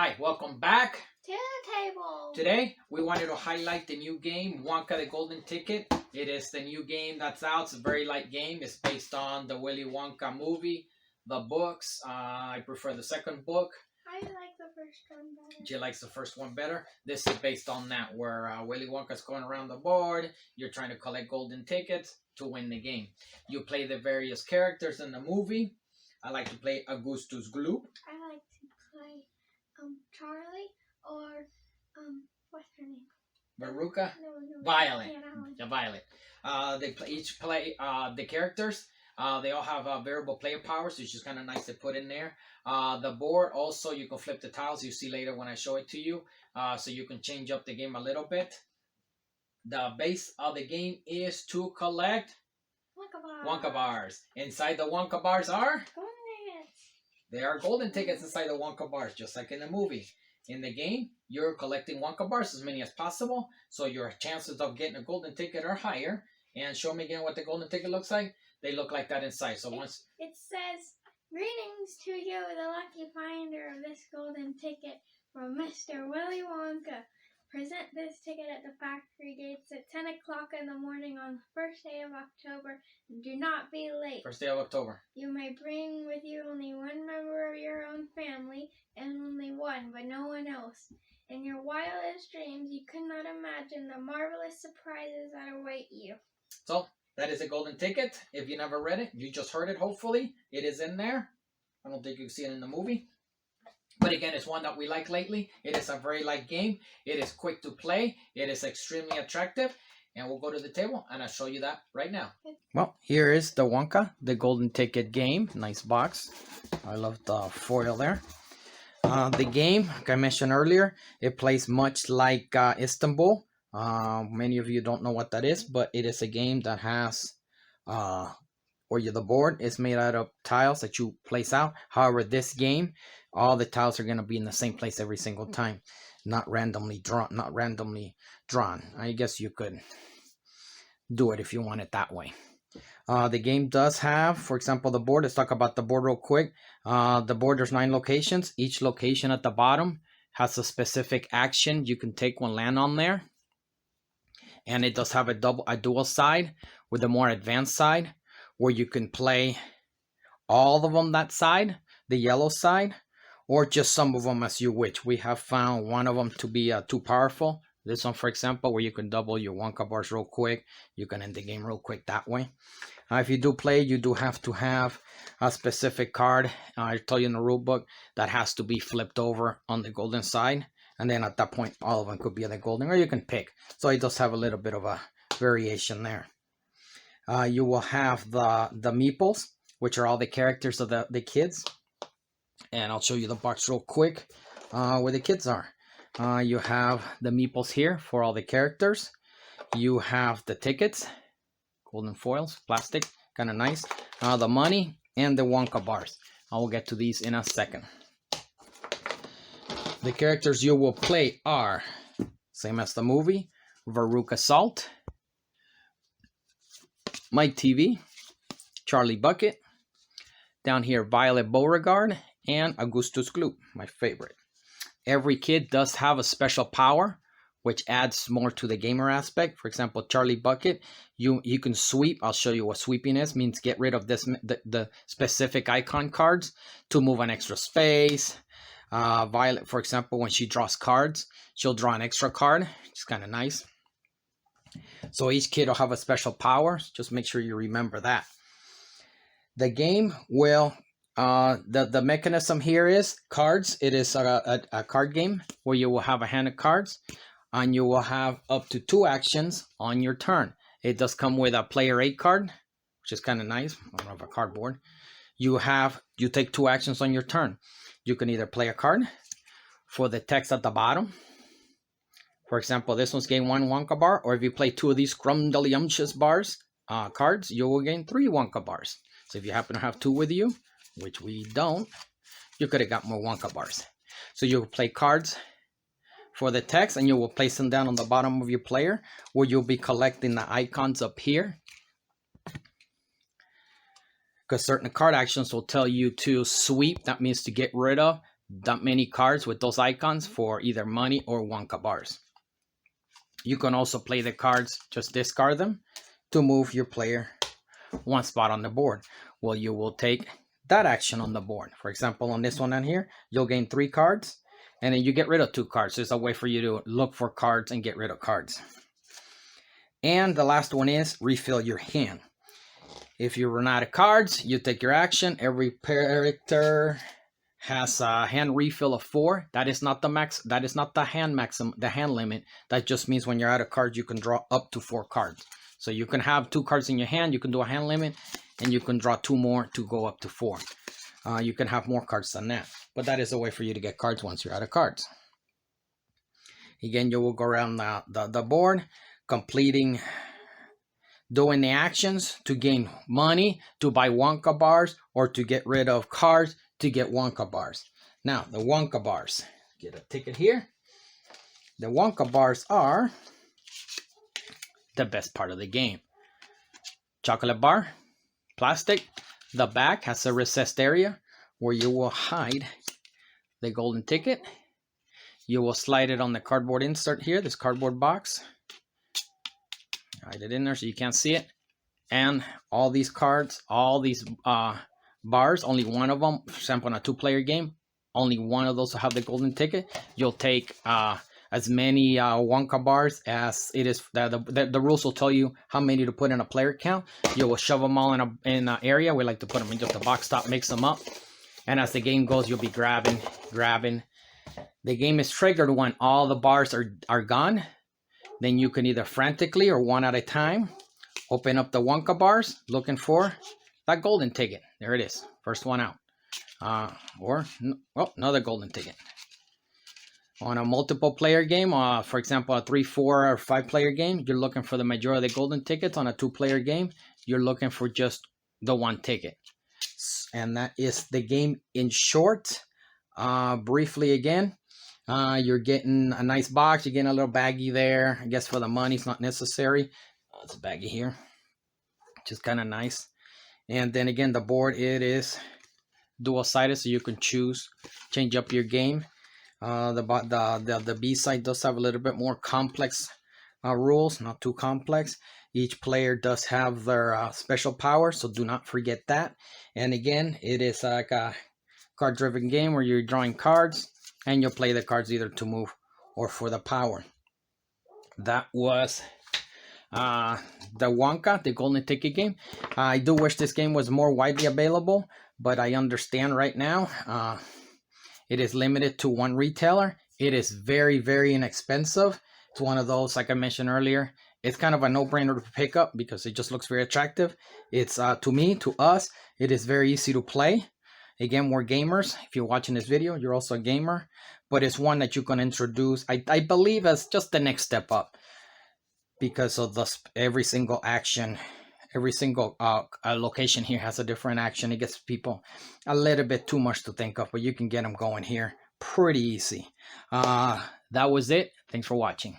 Hi, welcome back to the table. Today, we wanted to highlight the new game, Wonka the Golden Ticket. It is the new game that's out. It's a very light game. It's based on the Willy Wonka movie, the books. I prefer the second book. I like the first one better. She likes the first one better. This is based on that, where Willy Wonka's going around the board. You're trying to collect golden tickets to win the game. You play the various characters in the movie. I like to play Augustus Gloop. I like to play Charlie or what's her name? Veruca? No. Violet. Yeah, Violet. They each play the characters. They all have variable player powers, which is kind of nice to put in there. The board also, you can flip the tiles. You see later when I show it to you. So you can change up the game a little bit. The base of the game is to collect Wonka bars. Inside the Wonka bars are? There are golden tickets inside the Wonka bars, just like in the movie. In the game, you're collecting Wonka bars, as many as possible, so your chances of getting a golden ticket are higher. And show me again what the golden ticket looks like. They look like that inside. So once it says, "Greetings to you, the lucky finder of this golden ticket from Mr. Willy Wonka. Present this ticket at the factory gates at 10 o'clock in the morning on the first day of October. Do not be late. First day of October. You may bring with you only one member of your own family, and only one, but no one else. In your wildest dreams, you could not imagine the marvelous surprises that await you." So, that is a golden ticket. If you never read it, you just heard it, hopefully. It is in there. I don't think you can see it in the movie. But again, it's one that we like lately. It is a very light game. It is quick to play. It is extremely attractive. And we'll go to the table and I'll show you that right now. Well, here is the Wonka, the Golden Ticket game. Nice box. I love the foil there. The game, like I mentioned earlier, it plays much like Istanbul. Many of you don't know what that is, but it is a game that has the board is made out of tiles that you place out. However, this game, all the tiles are going to be in the same place every single time, not randomly drawn. I guess you could do it if you want it that way. The game does have, for example, the board. Let's talk about the board real quick. The board, there's 9 locations. Each location at the bottom has a specific action you can take when land on there. And it does have a dual side with a more advanced side, where you can play all of them that side, the yellow side, or just some of them as you wish. We have found one of them to be too powerful. This one, for example, where you can double your Wonka bars real quick. You can end the game real quick that way. If you do play, you do have to have a specific card. I told you in the rule book that has to be flipped over on the golden side. And then at that point, all of them could be on the golden, or you can pick. So it does have a little bit of a variation there. You will have the meeples, which are all the characters of the kids. And I'll show you the box real quick where the kids are. You have the meeples here for all the characters. You have the tickets, golden foils, plastic, kind of nice. The money and the Wonka bars. I will get to these in a second. The characters you will play are, same as the movie, Veruca Salt, Mike TV, Charlie Bucket, down here Violet Beauregard, and Augustus Gloop, my favorite. Every kid does have a special power, which adds more to the gamer aspect. For example, Charlie Bucket, you can sweep. I'll show you what sweeping is. Means get rid of the specific icon cards to move an extra space. Violet, for example, when she draws cards, she'll draw an extra card. It's kind of nice. So each kid will have a special power. Just make sure you remember that. The game will, the mechanism here is cards. It is a card game where you will have a hand of cards and you will have up to 2 actions on your turn. It does come with a player 8 card, which is kind of nice. I don't have a cardboard. You take 2 actions on your turn. You can either play a card for the text at the bottom. For example, this one's gain 1 Wonka bar, or if you play 2 of these Scrumdiddlyumptious bars, cards, you will gain 3 Wonka bars. So if you happen to have 2 with you, which we don't, you could have got more Wonka bars. So you will play cards for the text, and you will place them down on the bottom of your player, where you'll be collecting the icons up here. Because certain card actions will tell you to sweep. That means to get rid of that many cards with those icons for either money or Wonka bars. You can also play the cards, just discard them to move your player one spot on the board. Well, you will take that action on the board. For example, on this one on here, you'll gain 3 cards, and then you get rid of 2 cards. So it's a way for you to look for cards and get rid of cards. And the last one is refill your hand. If you run out of cards, you take your action. Every character has a hand refill of 4. That is not the max. That is not the hand maximum, the hand limit. That just means when you're out of cards, you can draw up to 4 cards. So you can have 2 cards in your hand. You can do a hand limit, and you can draw 2 more to go up to 4. You can have more cards than that, but that is a way for you to get cards once you're out of cards. Again, you will go around the board, doing the actions to gain money, to buy Wonka bars, or to get rid of cards to get Wonka bars. Now, the Wonka bars. Get a ticket here. The Wonka bars are the best part of the game. Chocolate bar, plastic. The back has a recessed area where you will hide the golden ticket. You will slide it on the cardboard insert here, this cardboard box. Hide it in there so you can't see it. And all these cards, all these bars, only one of them, for example, in a 2-player game, only one of those will have the golden ticket. You'll take as many Wonka bars as it is. The rules will tell you how many to put in a player count. You will shove them all in an area. We like to put them in just a box top, mix them up. And as the game goes, you'll be grabbing. The game is triggered when all the bars are gone. Then you can either frantically or one at a time open up the Wonka bars looking for that golden ticket. There it is. First one out. Another golden ticket. On a multiple player game, for example, a 3, 4, or 5-player game, you're looking for the majority of the golden tickets. On a 2-player game, you're looking for just the 1 ticket. And that is the game in short. Briefly again, you're getting a nice box. You're getting a little baggie there. I guess for the money, it's not necessary. It's a baggie here. Just kind of nice. And then again, the board, it is dual-sided, so you can change up your game. The B side does have a little bit more complex rules, not too complex. Each player does have their special power, so do not forget that. And again, it is like a card-driven game where you're drawing cards, and you'll play the cards either to move or for the power. That was the Wonka, the Golden Ticket Game. I do wish this game was more widely available, but I understand right now it is limited to 1 retailer. It is very, very inexpensive. It's one of those, like I mentioned earlier, it's kind of a no-brainer to pick up because it just looks very attractive. It's to us, it is very easy to play. Again, we're gamers. If you're watching this video, you're also a gamer. But it's one that you can introduce, I believe, as just the next step up. Because of every single action, every single location here has a different action. It gets people a little bit too much to think of, but you can get them going here pretty easy. That was it. Thanks for watching.